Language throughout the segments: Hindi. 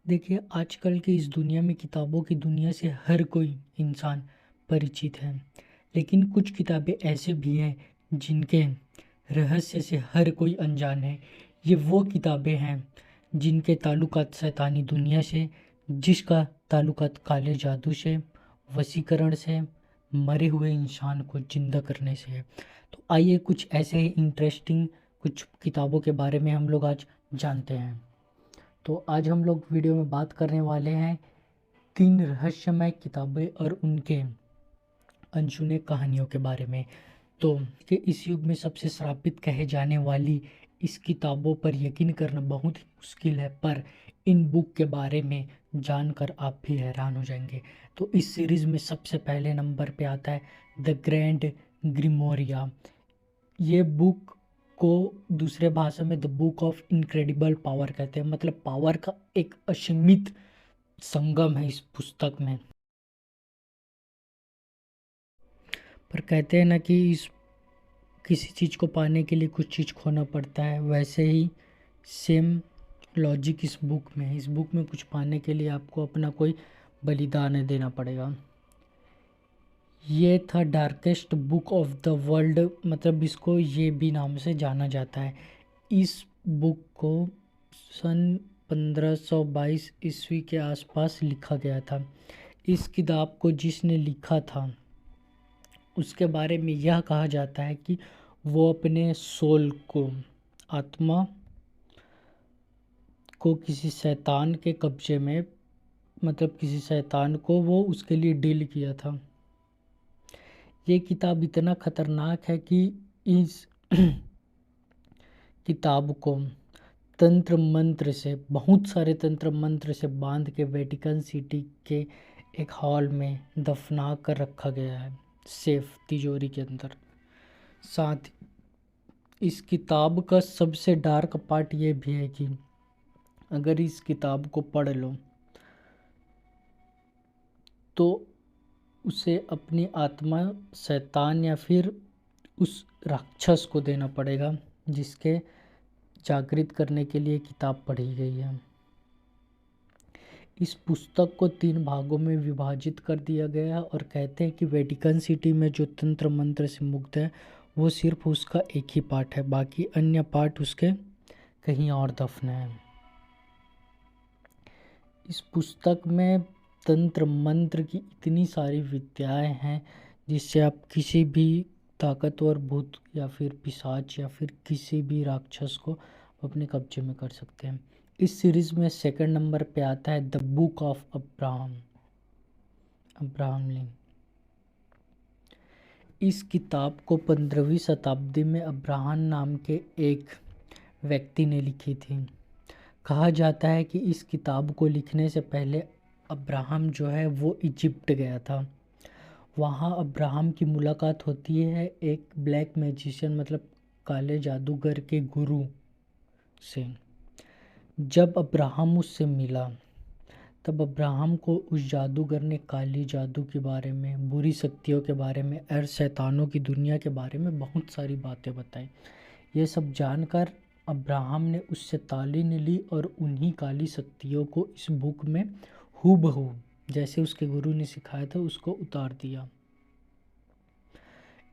देखिए, आजकल की इस दुनिया में किताबों की दुनिया से हर कोई इंसान परिचित है। लेकिन कुछ किताबें ऐसे भी हैं जिनके रहस्य से हर कोई अनजान है। ये वो किताबें हैं जिनके ताल्लुकात शैतानी दुनिया से, जिसका ताल्लुकात काले जादू से, वशीकरण से, मरे हुए इंसान को ज़िंदा करने से है। तो आइए कुछ ऐसे ही इंटरेस्टिंग कुछ किताबों के बारे में हम लोग आज जानते हैं। तो आज हम लोग वीडियो में बात करने वाले हैं 3 रहस्यमय किताबें और उनके अनसुने कहानियों के बारे में। तो कि इस युग में सबसे श्रापित कहे जाने वाली इस किताबों पर यकीन करना बहुत ही मुश्किल है, पर इन बुक के बारे में जानकर आप भी हैरान हो जाएंगे। तो इस सीरीज़ में सबसे पहले नंबर पे आता है द ग्रैंड ग्रिमोरिया। ये बुक को दूसरे भाषा में the book of incredible power कहते हैं, मतलब पावर का एक असीमित संगम है इस पुस्तक में। पर कहते हैं ना कि इस किसी चीज़ को पाने के लिए कुछ चीज़ खोना पड़ता है, वैसे ही सेम लॉजिक इस बुक में है। इस बुक में कुछ पाने के लिए आपको अपना कोई बलिदान देना पड़ेगा। ये था darkest book of the world, मतलब इसको ये भी नाम से जाना जाता है। इस बुक को सन 1522 ईस्वी के आसपास लिखा गया था। इस किताब को जिसने लिखा था उसके बारे में यह कहा जाता है कि वो अपने सोल को, आत्मा को किसी शैतान के कब्जे में, मतलब किसी शैतान को वो उसके लिए डील किया था। ये किताब इतना खतरनाक है कि इस किताब को तंत्र मंत्र से, बहुत सारे तंत्र मंत्र से बांध के वेटिकन सिटी के एक हॉल में दफना कर रखा गया है, सेफ तिजोरी के अंदर। साथ इस किताब का सबसे डार्क पार्ट ये भी है कि अगर इस किताब को पढ़ लो तो उसे अपनी आत्मा शैतान या फिर उस राक्षस को देना पड़ेगा जिसके जागृत करने के लिए किताब पढ़ी गई है। इस पुस्तक को 3 भागों में विभाजित कर दिया गया है और कहते हैं कि वेटिकन सिटी में जो तंत्र मंत्र से मुक्त है वो सिर्फ उसका एक ही पार्ट है, बाकी अन्य पार्ट उसके कहीं और दफन है। इस पुस्तक में तंत्र मंत्र की इतनी सारी विद्याएं हैं जिससे आप किसी भी ताकतवर भूत या फिर पिशाच या फिर किसी भी राक्षस को अपने कब्जे में कर सकते हैं। इस सीरीज में सेकंड नंबर पे आता है the book of Abraham, Abraham Lincoln. इस किताब को 15वीं शताब्दी में अब्राहम नाम के एक व्यक्ति ने लिखी थी। कहा जाता है कि इस किताब को लिखने से पहले अब्राहम जो है वो इजिप्ट गया था। वहाँ अब्राहम की मुलाकात होती है एक ब्लैक मैजिशियन, मतलब काले जादूगर के गुरु से। जब अब्राहम उससे मिला तब अब्राहम को उस जादूगर ने काली जादू के बारे में, बुरी शक्तियों के बारे में और शैतानों की दुनिया के बारे में बहुत सारी बातें बताई। ये सब जानकर अब्राहम ने उससे तालीम ली और उन्हीं काली शक्तियों को इस बुक में हूबहू जैसे उसके गुरु ने सिखाया था उसको उतार दिया।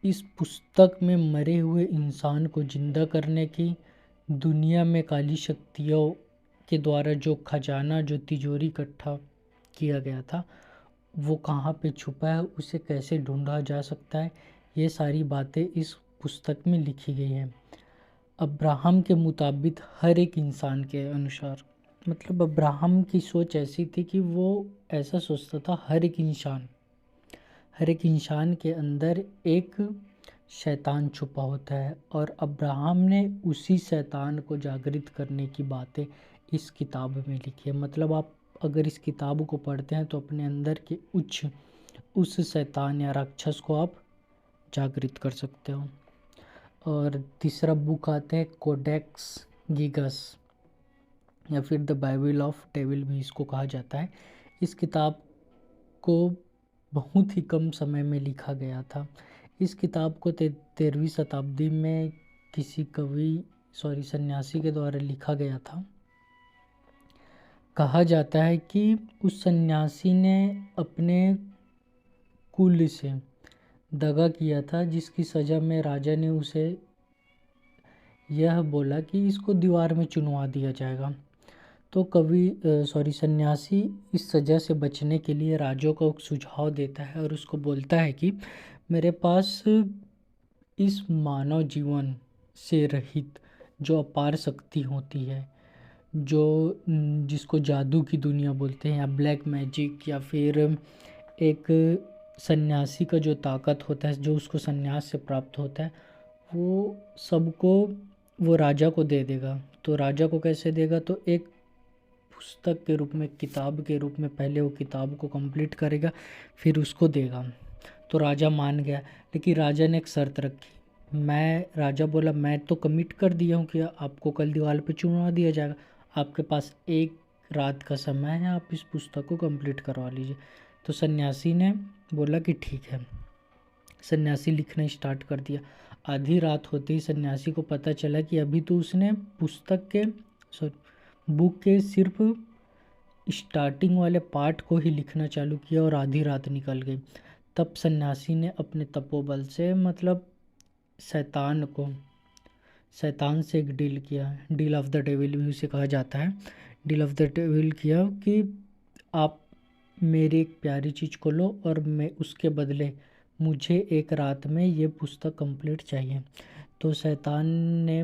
इस पुस्तक में मरे हुए इंसान को जिंदा करने की, दुनिया में काली शक्तियों के द्वारा जो खजाना, जो तिजोरी इकट्ठा किया गया था वो कहाँ पे छुपा है, उसे कैसे ढूंढा जा सकता है, ये सारी बातें इस पुस्तक में लिखी गई हैं। अब्राहम के मुताबिक हर एक इंसान के अनुसार, मतलब अब्राहम की सोच ऐसी थी कि वो ऐसा सोचता था हर एक इंसान के अंदर एक शैतान छुपा होता है और अब्राहम ने उसी शैतान को जागृत करने की बातें इस किताब में लिखी है। मतलब आप अगर इस किताब को पढ़ते हैं तो अपने अंदर के उस शैतान या राक्षस को आप जागृत कर सकते हो। और तीसरा बुक आते हैं कोडेक्स गिगस या फिर द बाइबल ऑफ डेविल भी इसको कहा जाता है। इस किताब को बहुत ही कम समय में लिखा गया था। इस किताब को 13वीं शताब्दी में किसी सन्यासी के द्वारा लिखा गया था। कहा जाता है कि उस सन्यासी ने अपने कुल से दगा किया था, जिसकी सज़ा में राजा ने उसे यह बोला कि इसको दीवार में चुनवा दिया जाएगा। तो सन्यासी इस सज़ा से बचने के लिए राजा को एक सुझाव देता है और उसको बोलता है कि मेरे पास इस मानव जीवन से रहित जो अपार शक्ति होती है, जो जिसको जादू की दुनिया बोलते हैं या ब्लैक मैजिक, या फिर एक सन्यासी का जो ताकत होता है जो उसको सन्यास से प्राप्त होता है, वो सबको वो राजा को दे देगा। तो राजा को कैसे देगा? तो एक पुस्तक के रूप में, किताब के रूप में पहले वो किताब को कंप्लीट करेगा, फिर उसको देगा। तो राजा मान गया, लेकिन राजा ने एक शर्त रखी। राजा बोला मैं तो कमिट कर दिया हूँ कि आपको कल दीवार पे चुनवा दिया जाएगा, आपके पास एक रात का समय है, आप इस पुस्तक को कंप्लीट करवा लीजिए। तो सन्यासी ने बोला कि ठीक है। सन्यासी लिखना स्टार्ट कर दिया। आधी रात होते ही सन्यासी को पता चला कि अभी तो उसने बुक के सिर्फ स्टार्टिंग वाले पार्ट को ही लिखना चालू किया और आधी रात निकल गई। तब सन्यासी ने अपने तपोबल से, मतलब शैतान से एक डील किया। डील ऑफ द डेविल भी उसे कहा जाता है। डील ऑफ द डेविल किया कि आप मेरी एक प्यारी चीज़ को लो और मैं उसके बदले मुझे एक रात में ये पुस्तक कंप्लीट चाहिए। तो शैतान ने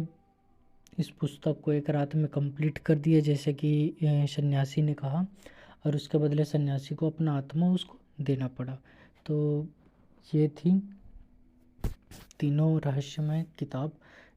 इस पुस्तक को एक रात में कंप्लीट कर दिया, जैसे कि सन्यासी ने कहा, और उसके बदले सन्यासी को अपना आत्मा उसको देना पड़ा। तो ये थी तीनों रहस्यमय किताब,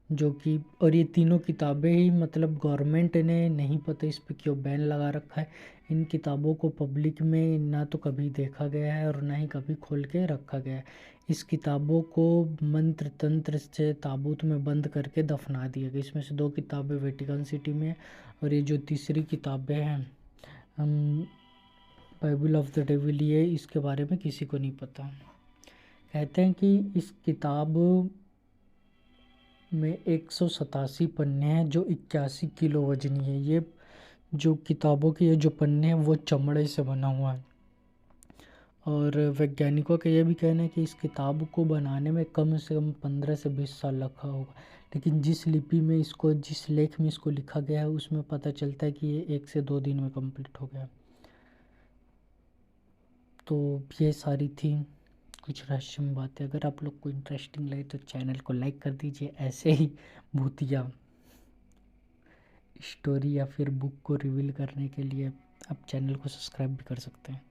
जो कि, और ये तीनों किताबें ही, मतलब गवर्नमेंट ने नहीं पता इस पे क्यों बैन लगा रखा है। इन किताबों को पब्लिक में ना तो कभी देखा गया है और ना ही कभी खोल के रखा गया है। इस किताबों को मंत्र तंत्र से ताबूत में बंद करके दफना दिया गया। इसमें से 2 किताबें वेटिकन सिटी में, और ये जो तीसरी किताबें हैं बाइबल ऑफ द डेविल, ये इसके बारे में किसी को नहीं पता। कहते हैं कि इस किताब में 187 पन्ने हैं जो 81 किलो वजनी है। ये जो किताबों के ये जो पन्ने हैं वो चमड़े से बना हुआ है। और वैज्ञानिकों का ये भी कहना है कि इस किताब को बनाने में कम से कम 15 से 20 साल लगा होगा, लेकिन जिस लेख में इसको लिखा गया है उसमें पता चलता है कि ये 1 से 2 दिन में कंप्लीट हो गया। तो ये सारी थी कुछ रहस्यमय बातें। अगर आप लोग को इंटरेस्टिंग लगे तो चैनल को लाइक कर दीजिए। ऐसे ही भूतिया स्टोरी या फिर बुक को रिवील करने के लिए आप चैनल को सब्सक्राइब भी कर सकते हैं।